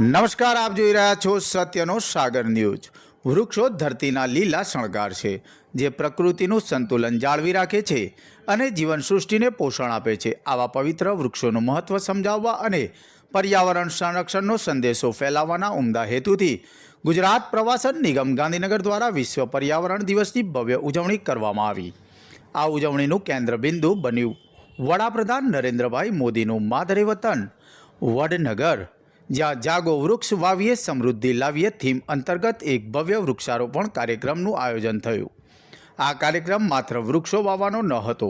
નમસ્કાર, આપ જોઈ રહ્યા છો સત્યનો સાગર ન્યૂઝ। વૃક્ષો ધરતીના લીલા શણગાર છે, જે પ્રકૃતિનું સંતુલન જાળવી રાખે છે અને જીવન સૃષ્ટિને પોષણ આપે છે। આવા પવિત્ર વૃક્ષોનું મહત્વ સમજાવવા અને પર્યાવરણ સંરક્ષણનો સંદેશો ફેલાવવાના ઉમદા હેતુથી ગુજરાત પ્રવાસન નિગમ ગાંધીનગર દ્વારા વિશ્વ પર્યાવરણ દિવસની ભવ્ય ઉજવણી કરવામાં આવી। આ ઉજવણીનું કેન્દ્રબિંદુ બન્યું વડાપ્રધાન નરેન્દ્રભાઈ મોદીનું માદરે વતન વડનગર, જ્યાં જાગો વૃક્ષ વાવીએ સમૃદ્ધિ લાવીએ થીમ અંતર્ગત એક ભવ્ય વૃક્ષારોપણ કાર્યક્રમનું આયોજન થયું। આ કાર્યક્રમ માત્ર વૃક્ષો વાવવાનો ન હતો,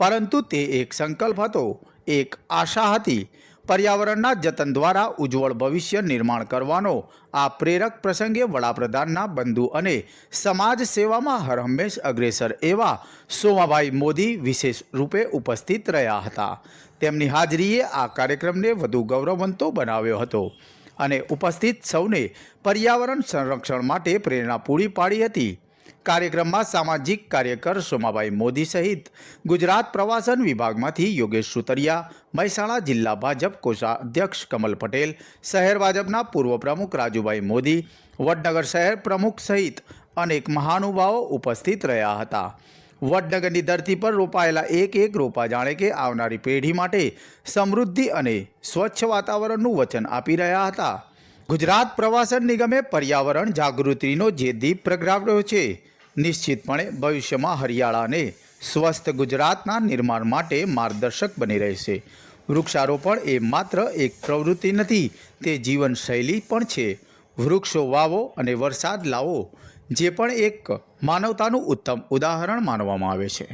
પરંતુ તે એક સંકલ્પ હતો, એક આશા હતી। પર્યાવરણના જતન દ્વારા ઉજ્જવળ ભવિષ્ય નિર્માણ કરવાનો આ પ્રેરક પ્રસંગે વડાપ્રધાનના બંધુ અને સમાજ સેવામાં હરહંમેશ અગ્રેસર એવા સોમાભાઈ મોદી વિશેષ રૂપે ઉપસ્થિત રહ્યા હતા। તેમની હાજરીએ આ કાર્યક્રમને વધુ ગૌરવવંતો બનાવ્યો હતો અને ઉપસ્થિત સૌને પર્યાવરણ સંરક્ષણ માટે પ્રેરણા પૂરી પાડી હતી। કાર્યક્રમમાં સામાજિક કાર્યકર સોમાભાઈ મોદી સહિત ગુજરાત પ્રવાસન વિભાગમાંથી યોગેશ સુતરિયા, મહેસાણા જિલ્લા ભાજપ કોષાધ્યક્ષ કમલ પટેલ, શહેર ભાજપના પૂર્વ પ્રમુખ રાજુભાઈ મોદી, વડનગર શહેર પ્રમુખ સહિત અનેક મહાનુભાવો ઉપસ્થિત રહ્યા હતા। વડનગરની ધરતી પર રોપાયેલા એક એક રોપા જાણે કે આવનારી પેઢી માટે સમૃદ્ધિ અને સ્વચ્છ વાતાવરણનું વચન આપી રહ્યા હતા। ગુજરાત પ્રવાસન નિગમે પર્યાવરણ જાગૃતિનો જે દીપ પ્રગટાવ્યો છે, નિશ્ચિતપણે ભવિષ્યમાં હરિયાળા અને સ્વસ્થ ગુજરાતના નિર્માણ માટે માર્ગદર્શક બની રહેશે। વૃક્ષારોપણ એ માત્ર એક પ્રવૃત્તિ નથી, તે જીવનશૈલી પણ છે। વૃક્ષો વાવો અને વરસાદ લાવો, જે પણ એક માનવતાનું ઉત્તમ ઉદાહરણ માનવામાં આવે છે।